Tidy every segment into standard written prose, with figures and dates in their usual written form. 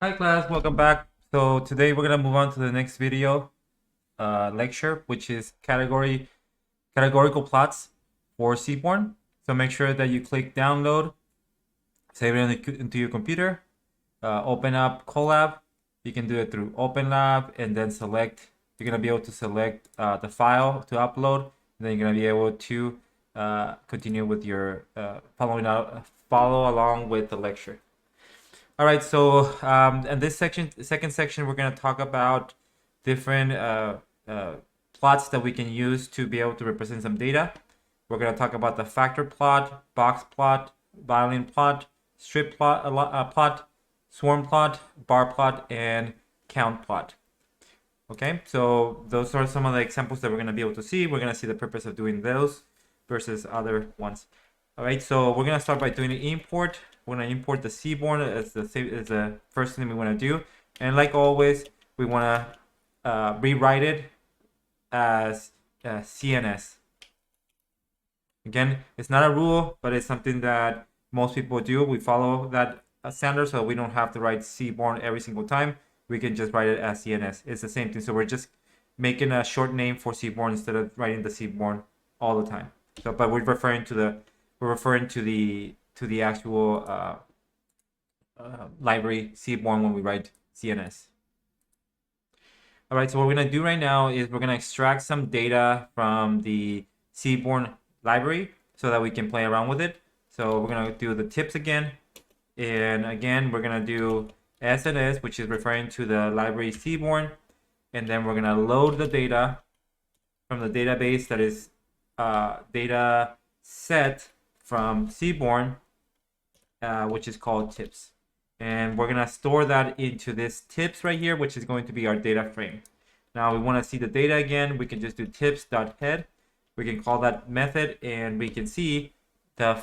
Hi class, welcome back. So today we're gonna move on to the next video lecture, which is categorical plots for Seaborn. So make sure that you click download, save it into your computer, open up Colab. You can do it through OpenLab and then select. You're gonna be able to select the file to upload, and then you're gonna be able to continue with your follow along with the lecture. All right, so in this second section, we're going to talk about different uh, plots that we can use to be able to represent some data. We're going to talk about the factor plot, box plot, violin plot, strip plot, swarm plot, bar plot, and count plot. Okay, so those are some of the examples that we're going to be able to see. We're going to see the purpose of doing those versus other ones. All right, so we're going to start by doing an import. We're going to import the Seaborn as the first thing we want to do. And like always, we want to rewrite it as CNS. Again, it's not a rule, but it's something that most people do. We follow that standard, so we don't have to write Seaborn every single time. We can just write it as CNS. It's the same thing. So we're just making a short name for Seaborn instead of writing the Seaborn all the time. So, but we're referring to the actual library Seaborn when we write CNS. All right, so what we're gonna do right now is we're gonna extract some data from the Seaborn library so that we can play around with it. So we're gonna do the tips again, and again we're gonna do SNS, which is referring to the library Seaborn, and then we're gonna load the data from the database that is data set from Seaborn, which is called tips. And we're gonna store that into this tips right here, which is going to be our data frame. Now we want to see the data again. We can just do tips.head. We can call that method, and we can see the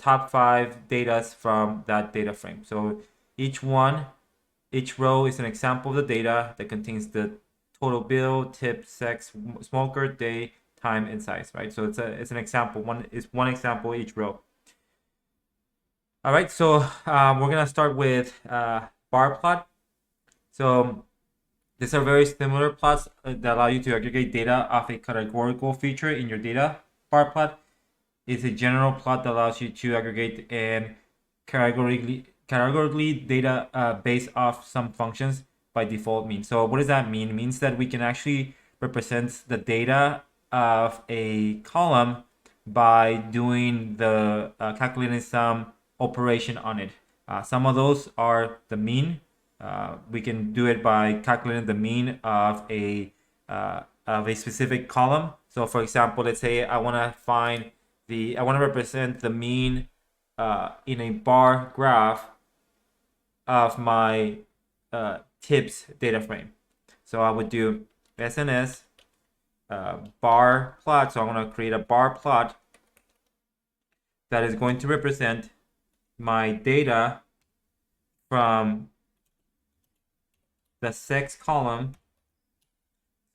top five data from that data frame. So each row is an example of the data that contains the total bill, tip, sex, smoker, day, time, and size. Right. So it's an example. One example each row. All right, so we're gonna start with bar plot. So these are very similar plots that allow you to aggregate data off a categorical feature in your data. Bar plot is a general plot that allows you to aggregate and categorically data based off some functions by default mean. So what does that mean? It means that we can actually represent the data of a column by doing the calculating some operation on it. Some of those are the mean. We can do it by calculating the mean of a specific column. So, for example, let's say I want to represent the mean in a bar graph of my tips data frame. So I would do SNS bar plot. So I'm going to create a bar plot that is going to represent my data from the sex column.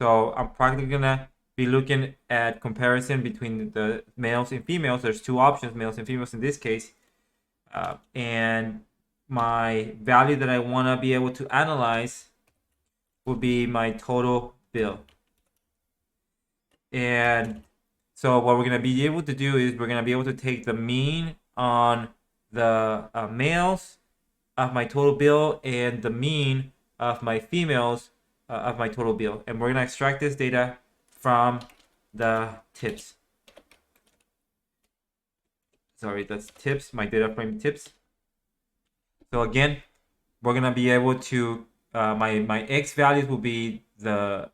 So I'm probably gonna be looking at comparison between the males and females. There's two options, males and females in this case. And my value that I want to be able to analyze will be my total bill. And so what we're going to be able to do is we're going to be able to take the mean on the males of my total bill and the mean of my females of my total bill. And we're going to extract this data from the tips. Sorry, that's tips, my data frame tips. So again, we're going to be able to, my X values will be the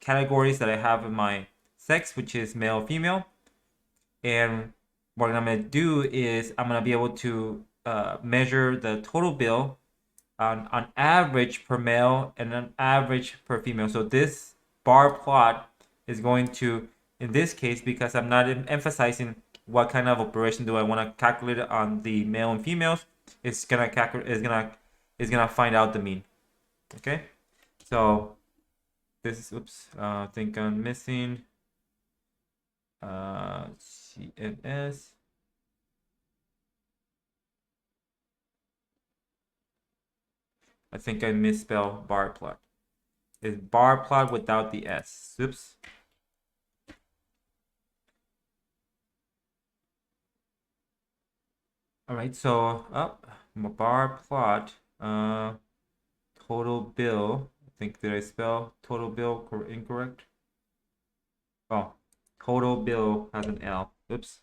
categories that I have in my sex, which is male, female. And what I'm going to do is I'm going to be able to measure the total bill on average per male and an average per female. So this bar plot is going to, in this case, because I'm not emphasizing what kind of operation do I want to calculate on the male and females, it's gonna find out the mean. Okay, so this is I think I'm missing CNS. I think I misspelled bar plot. It's bar plot without the S. Oops. All right, so bar plot, total bill. I think, did I spell total bill incorrect? Oh, total bill has an L. Oops.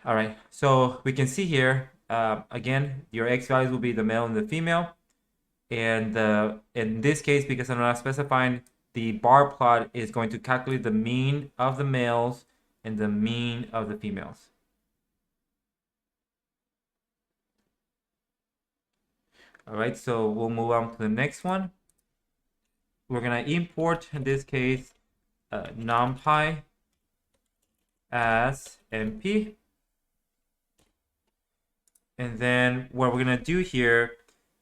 All right, so we can see here, again, your X values will be the male and the female. And in this case, because I'm not specifying, the bar plot is going to calculate the mean of the males and the mean of the females. All right, so we'll move on to the next one. We're gonna import, in this case, numpy as np. And then what we're gonna do here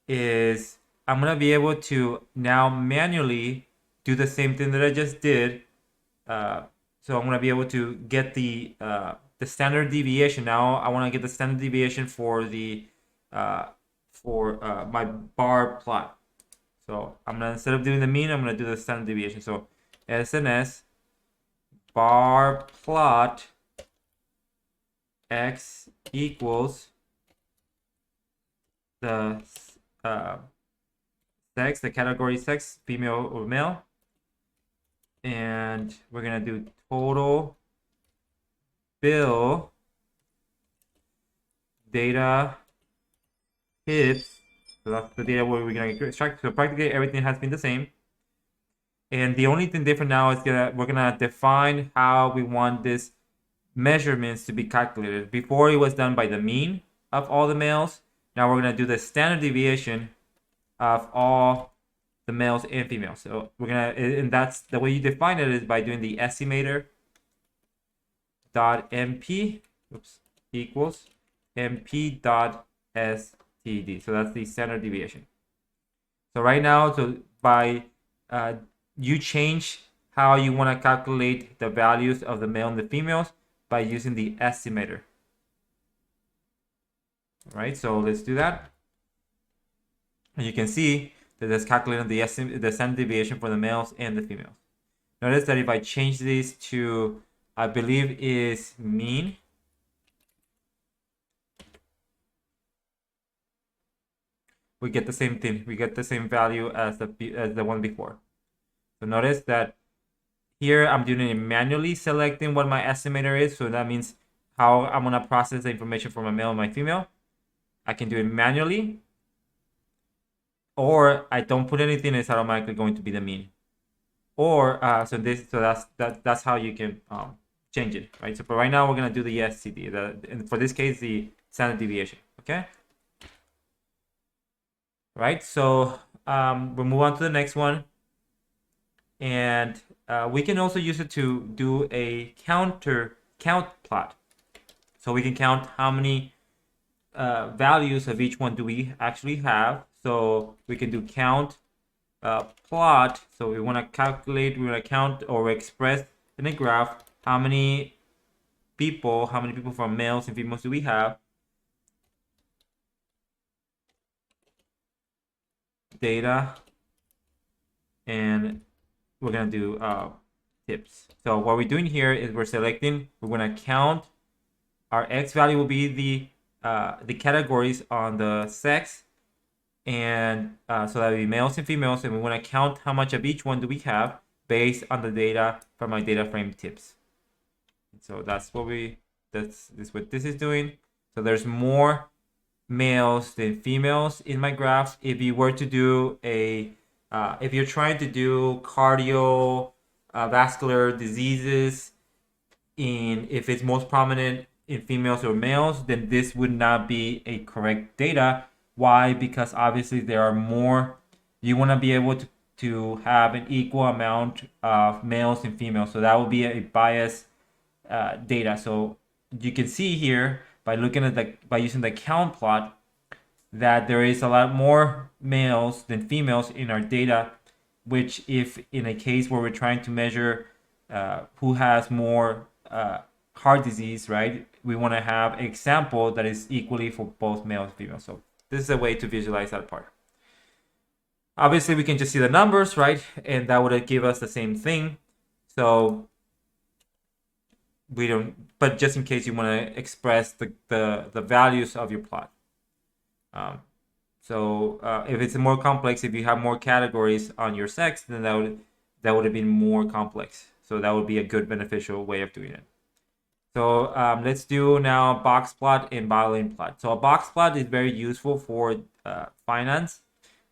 is I'm gonna be able to now manually do the same thing that I just did. So I'm gonna be able to get the standard deviation. Now I want to get the standard deviation for the my bar plot. So I'm gonna, instead of doing the mean, I'm gonna do the standard deviation. So SNS bar plot x equals the sex, the category sex, female or male, and we're gonna do total bill data hits. So that's the data where we're gonna extract. So practically everything has been the same. And the only thing different now is we're gonna define how we want this measurements to be calculated. Before it was done by the mean of all the males. Now we're gonna do the standard deviation of all the males and females. So we're gonna, and that's the way you define it, is by doing the estimator dot mp equals mp dot std. So that's the standard deviation. So right now, so by you change how you want to calculate the values of the male and the females by using the estimator. All right, so let's do that. And you can see that it's calculating the standard deviation for the males and the females. Notice that if I change this to, I believe is mean, we get the same thing. We get the same value as the one before. So notice that here I'm doing it manually, selecting what my estimator is. So that means how I'm gonna process the information for my male and my female. I can do it manually, or I don't put anything, it's automatically going to be the mean. Or that's how you can change it, right? So for right now, we're gonna do the SCD, and for this case, the standard deviation. Okay. Right. So we'll move on to the next one, and we can also use it to do a count plot. So we can count how many values of each one do we actually have. So we can do count plot. So we want to calculate, we want to count or express in a graph how many people from males and females do we have. Data, and we're gonna do tips. So what we're doing here is we're gonna count. Our X value will be the categories on the sex, and so that would be males and females, and we want to count how much of each one do we have based on the data from my data frame tips. So that's what this is doing. So there's more males than females in my graph. If you were to do if you're trying to do cardiovascular diseases, if it's most prominent in females or males, then this would not be a correct data. Why? Because obviously there are more. You want to be able to have an equal amount of males and females. So that would be a biased data. So you can see here by looking at by using the count plot that there is a lot more males than females in our data, which if in a case where we're trying to measure who has more heart disease, right? We want to have an example that is equally for both males and females. So this is a way to visualize that part. Obviously, we can just see the numbers, right? And that would give us the same thing. So we don't, but just in case you want to express the values of your plot. So if it's more complex, if you have more categories on your sex, then that would have been more complex. So that would be a good beneficial way of doing it. So let's do now box plot and byline plot. So a box plot is very useful for finance.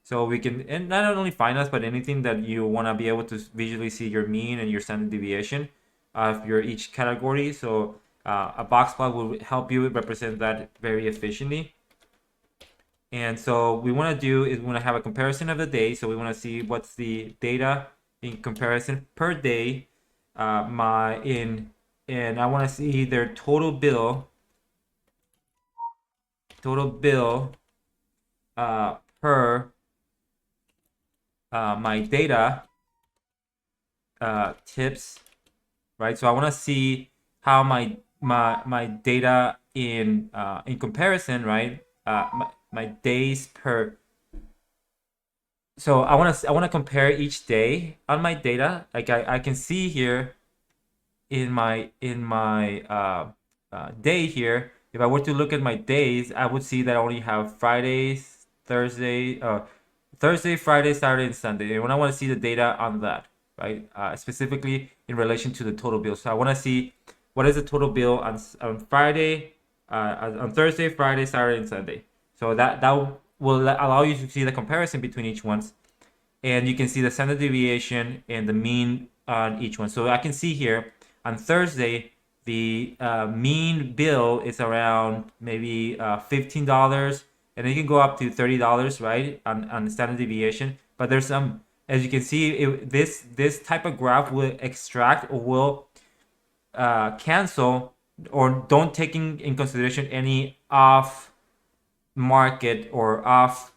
So we can, and not only finance, but anything that you want to be able to visually see your mean and your standard deviation of your each category. So a box plot will help you represent that very efficiently. And so we want to do is we want to have a comparison of the day. So we want to see what's the data in comparison per day. And I want to see their total bill per my data tips, right? So I want to see how my data in comparison, right? My days per. So I want to compare each day on my data. Like I can see here in my day here. If I were to look at my days, I would see that I only have Fridays, Thursday, Friday, Saturday, and Sunday. And when I want to see the data on that, right, specifically in relation to the total bill. So I want to see what is the total bill on Friday, on Thursday, Friday, Saturday, and Sunday. So that will allow you to see the comparison between each ones, and you can see the standard deviation and the mean on each one. So I can see here on Thursday, the mean bill is around maybe $15, and it can go up to $30, right, on the standard deviation. But there's some, as you can see, this type of graph will extract or will cancel or don't take in consideration any off market or off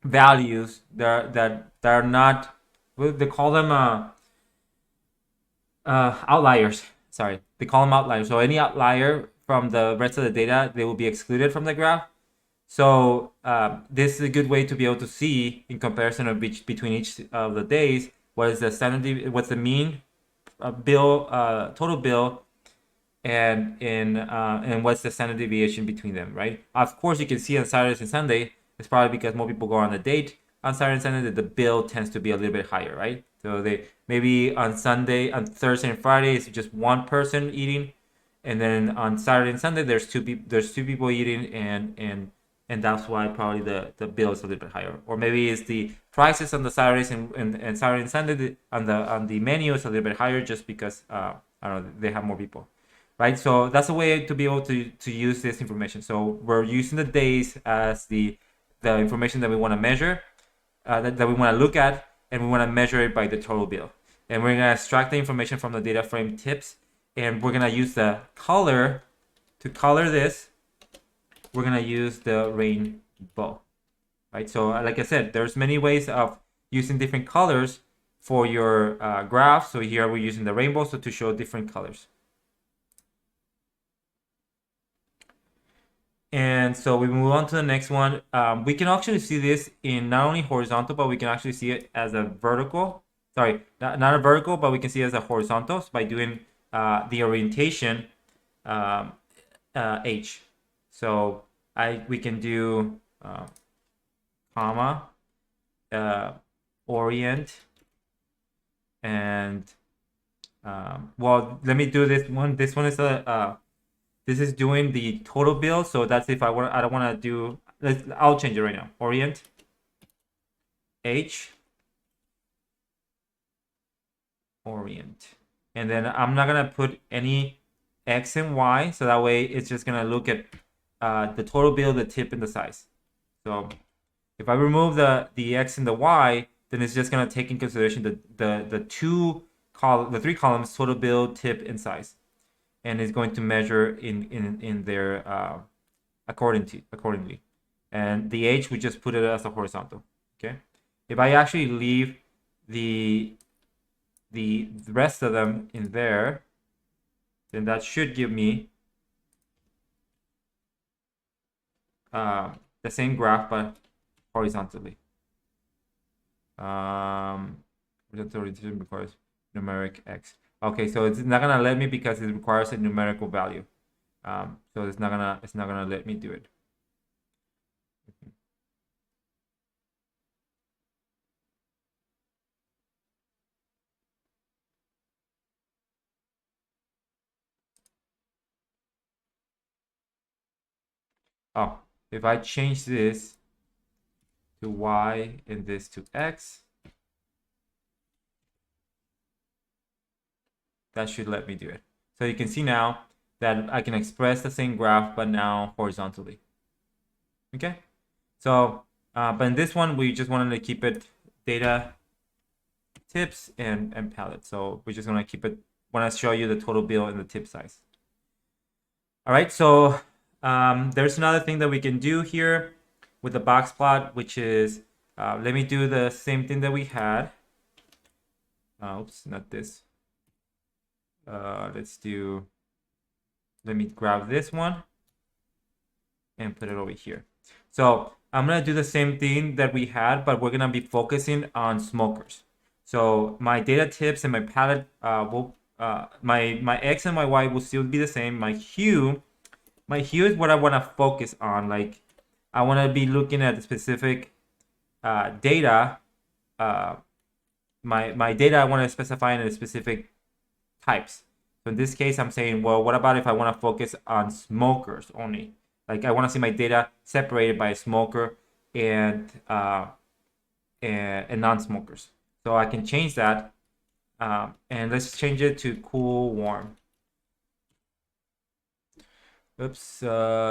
values that are not, they call them outliers. Sorry, they call them outliers. So any outlier from the rest of the data, they will be excluded from the graph. So this is a good way to be able to see in comparison of between each of the days what is the standard, what's the mean bill, total bill, and what's the standard deviation between them, right? Of course, you can see on Saturdays and Sunday, it's probably because more people go on a date on Saturday and Sunday that the bill tends to be a little bit higher, right? So they maybe on Thursday and Friday it's just one person eating, and then on Saturday and Sunday there's two people eating, and that's why probably the bill is a little bit higher. Or maybe it's the prices on the Saturdays and Saturday and Sunday on the menu is a little bit higher just because I don't know, they have more people, right? So that's a way to be able to use this information. So we're using the days as the information that we want to measure, that we want to look at, and we want to measure it by the total bill. And we're going to extract the information from the data frame tips, and we're going to use the color to color this. We're going to use the rainbow, right? So like I said, there's many ways of using different colors for your graph. So here we're using the rainbow so to show different colors. And so we move on to the next one. We can actually see this in not only horizontal, but we can actually see it as a vertical. Sorry, not a vertical, but we can see it as a horizontal by doing the orientation H. So we can do comma, orient, and well, let me do this one. This one is this is doing the total bill, so that's if I don't want to do. I'll change it right now. Orient H, orient, and then I'm not gonna put any X and Y, so that way it's just gonna look at the total bill, the tip, and the size. So if I remove the X and the Y, then it's just gonna take in consideration the three columns: total bill, tip, and size, and it's going to measure in their accordingly. And the H, we just put it as a horizontal. Okay. If I actually leave the rest of them in there, then that should give me the same graph but horizontally. Horizontal orientation requires numeric x. Okay, so it's not gonna let me because it requires a numerical value. So it's not gonna let me do it. Oh, if I change this to y and this to x, that should let me do it. So you can see now that I can express the same graph, but now horizontally. Okay, so but in this one, we just wanted to keep it data tips and palette. So we're just gonna keep it when I show you the total bill and the tip size. All right, so there's another thing that we can do here with the box plot, which is let me do the same thing that we had. Oops, not this. Let me grab this one and put it over here. So I'm gonna do the same thing that we had, but we're gonna be focusing on smokers. So my data tips and my palette my X and my Y will still be the same. My hue is what I want to focus on. Like I want to be looking at the specific data. My data I want to specify in a specific types. So in this case, I'm saying, well, what about if I want to focus on smokers only? Like I want to see my data separated by smoker and non-smokers. So I can change that, and let's change it to cool warm. Oops,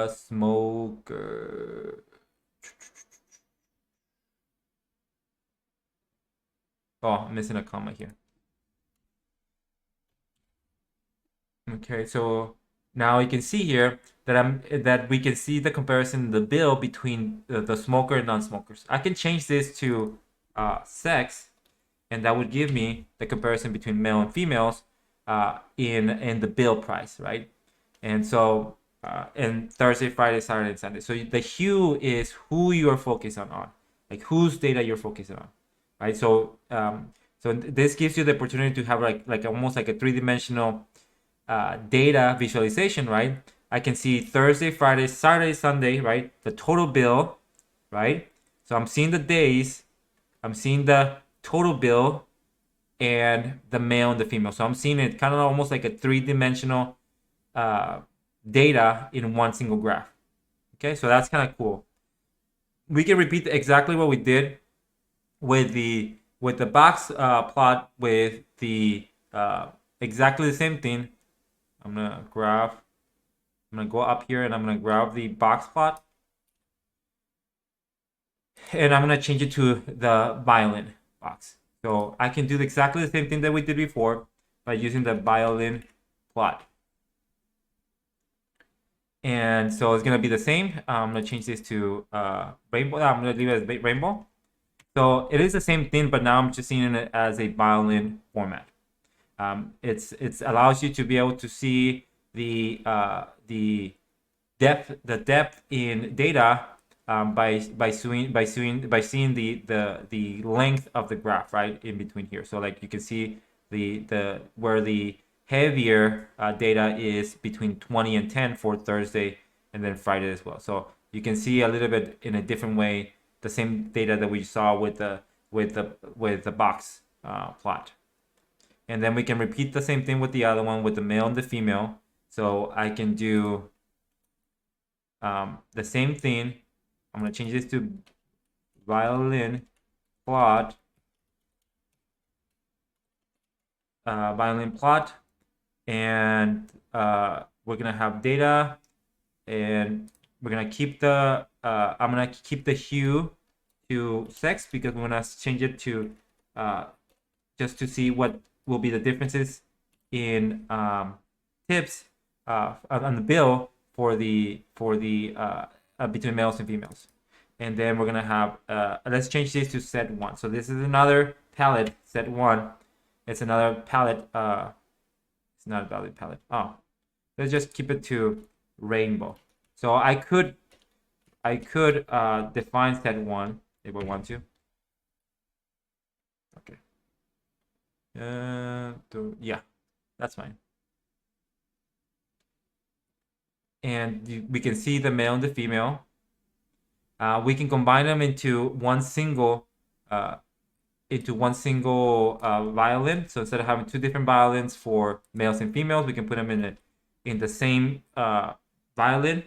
smoker. Oh, I'm missing a comma here. Okay, so now you can see here that we can see the comparison, the bill between the smoker and non-smokers. I can change this to sex, and that would give me the comparison between male and females in the bill price, right? And so and Thursday, Friday, Saturday, and Sunday. So the hue is who you are focusing on, like whose data you're focusing on, right? So so this gives you the opportunity to have like almost like a three-dimensional data visualization, right? I can see Thursday, Friday, Saturday, Sunday, right? The total bill, right? So I'm seeing the days, I'm seeing the total bill, and the male and the female. So I'm seeing it kind of almost like a three-dimensional data in one single graph. Okay, so that's kind of cool. We can repeat exactly what we did with the box plot with the exactly the same thing. I'm gonna go up here and I'm gonna grab the box plot, and I'm gonna change it to the violin box. So I can do exactly the same thing that we did before by using the violin plot. And so it's gonna be the same. I'm gonna change this to rainbow. I'm gonna leave it as rainbow. So it is the same thing, but now I'm just seeing it as a violin format. It's allows you to be able to see the depth in data by seeing the length of the graph right in between here. So like you can see the where the heavier data is between 20 and 10 for Thursday and then Friday as well. So you can see a little bit in a different way the same data that we saw with the box plot. And then we can repeat the same thing with the other one with the male and the female. So I can do the same thing. I'm going to change this to violin plot. And we're going to have data, and we're going to keep the I'm going to keep the hue to sex because we're going to change it to just to see what will be the differences in tips on the bill for the between males and females. And then we're gonna have let's change this to set 1. So this is another palette, set 1. It's another palette. It's not a valid palette. Oh, let's just keep it to rainbow. So I could I could define set one if I want to. Okay. Yeah, that's fine. And we can see the male and the female. We can combine them into one single violin. So instead of having two different violins for males and females, we can put them in the same violin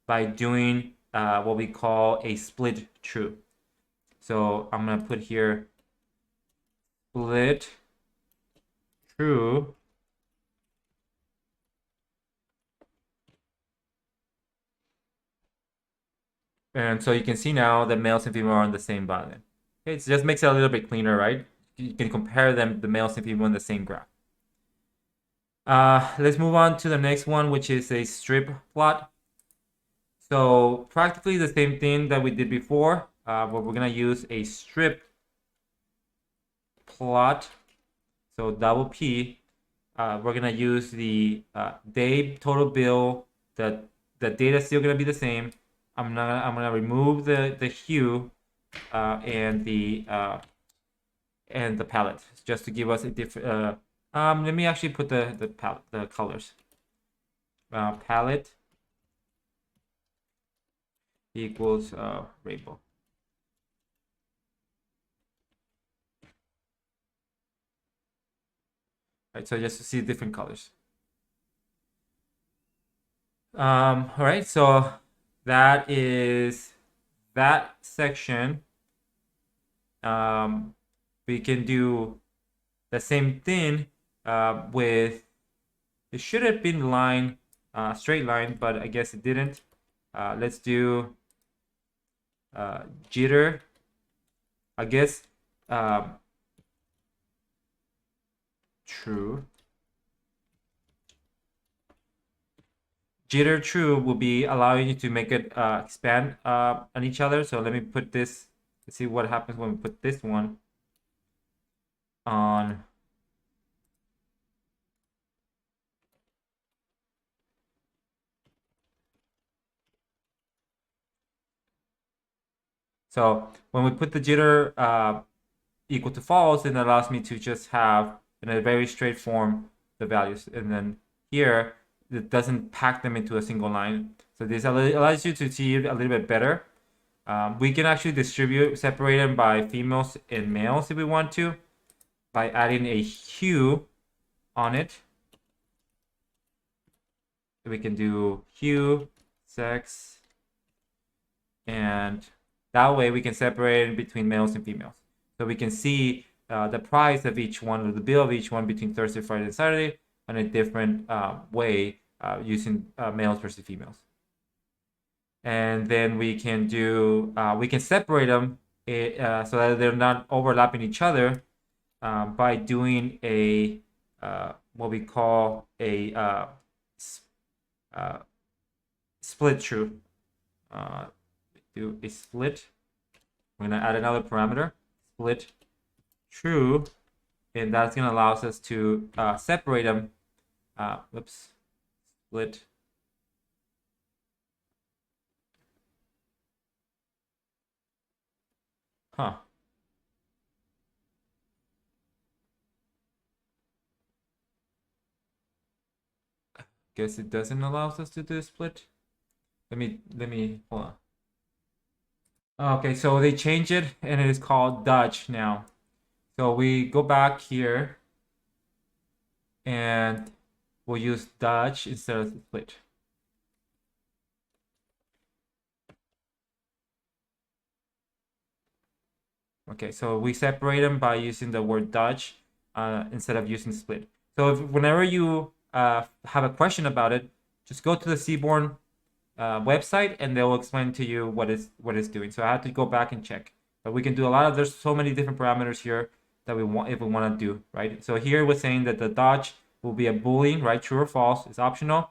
by doing what we call a split true. So I'm gonna put here split true. And so you can see now that males and females are on the same violin. Okay, so it just makes it a little bit cleaner, right? You can compare them, the males and females, in the same graph. Let's move on to the next one, which is a strip plot. So practically the same thing that we did before, but we're gonna use a strip plot. So double P. We're gonna use the day total bill. The data is still gonna be the same. I'm gonna remove the hue and the palette just to give us a different. Let me actually put the colors. Palette equals rainbow. Right, so just to see different colors. All right, so that is that section. We can do the same thing with, it should have been line, straight line, but I guess it didn't. Let's do jitter. I guess true. Jitter true will be allowing you to make it expand on each other. So let me put this. Let's see what happens when we put this one on. So when we put the jitter equal to false, it allows me to just have in a very straight form the values, and then here it doesn't pack them into a single line. So this allows you to see it a little bit better. We can actually separate them by females and males if we want to, by adding a hue on it. We can do hue, sex, and that way we can separate between males and females. So we can see the price of each one, or the bill of each one between Thursday, Friday, and Saturday in a different way using males versus females. And then we can do, we can separate them so that they're not overlapping each other by doing a, what we call a split true. Do a split. We're gonna add another parameter, split true, and that's gonna allow us to separate them. Whoops, split. Huh. Guess it doesn't allow us to do a split. Let me hold on. Okay, so they changed it and it is called Dutch now. So we go back here and we'll use Dutch instead of split. Okay, so we separate them by using the word Dutch instead of using split. So whenever you have a question about it, just go to the Seaborn website and they will explain to you what it's doing. So I have to go back and check. But we can do a lot of, there's so many different parameters here that we want, if we want to do, right? So here we're saying that the Dutch will be a Boolean, right? True or false, it's optional.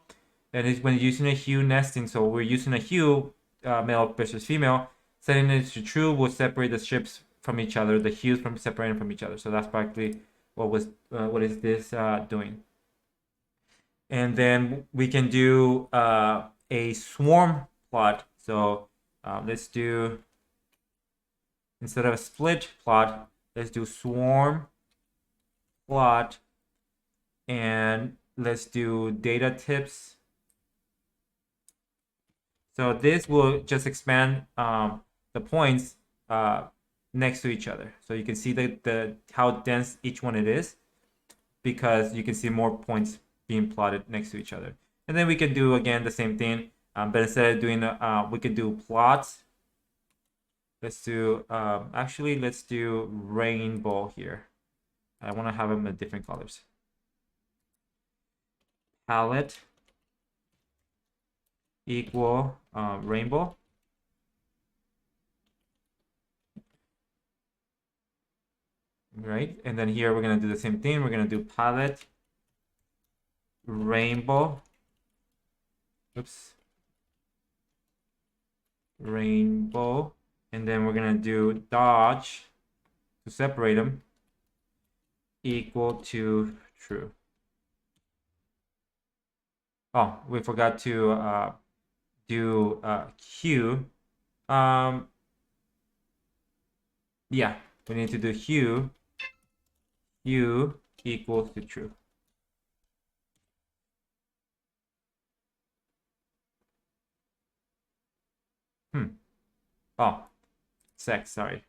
And it's when using a hue nesting, so we're using a hue, male versus female, setting it to true will separate the strips from each other, the hues from separating from each other. So that's practically what is this doing. And then we can do a swarm plot. So let's do, instead of a split plot, let's do swarm plot, and let's do data tips. So this will just expand the points next to each other. So you can see how dense each one it is, because you can see more points being plotted next to each other. And then we can do again the same thing, but instead of doing we can do plots. Let's do actually let's do rainbow here. I want to have them in different colors. Palette equal rainbow. Right, and then here we're gonna do the same thing. We're gonna do palette rainbow. Oops. Rainbow, and then we're gonna do dodge to separate them equal to true. Oh, we forgot to do hue. Yeah, we need to do hue equals to true. Oh, sex, sorry.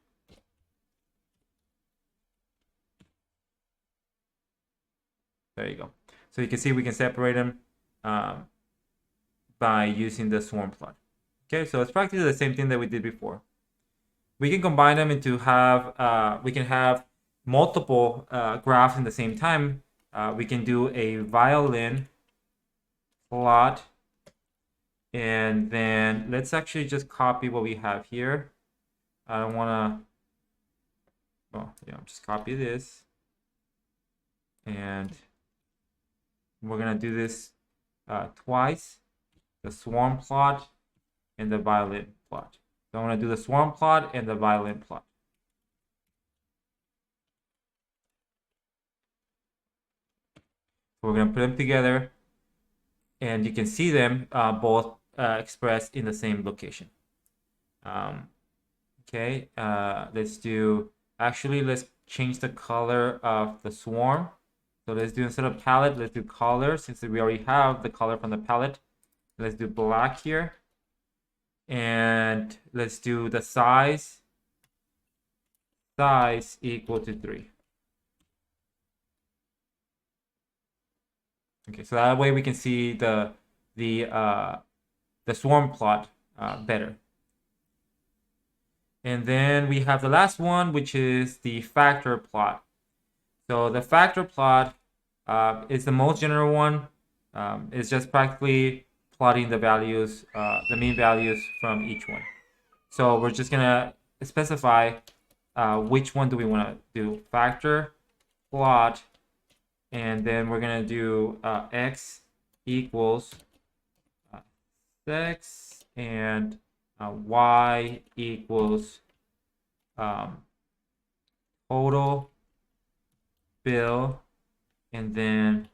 There you go. So you can see we can separate them by using the swarm plot. Okay, so it's practically the same thing that we did before. We can combine them into we can have multiple graphs in the same time. We can do a violin plot, and then let's actually just copy what we have here. I don't want to, oh yeah, just copy this, and we're gonna do this twice, the swarm plot and the violin plot. So I'm gonna do the swarm plot and the violin plot. So we're gonna put them together, and you can see them both expressed in the same location. Okay, let's do, actually let's change the color of the swarm. So let's do, instead of palette, let's do color, since we already have the color from the palette. Let's do black here. And let's do the size equal to 3. Okay, so that way we can see the swarm plot better. And then we have the last one, which is the factor plot. So the factor plot is the most general one. It's just practically plotting the values, the mean values from each one. So we're just gonna specify which one do we want to do. Factor plot, and then we're gonna do x equals x, and y equals total bill, and then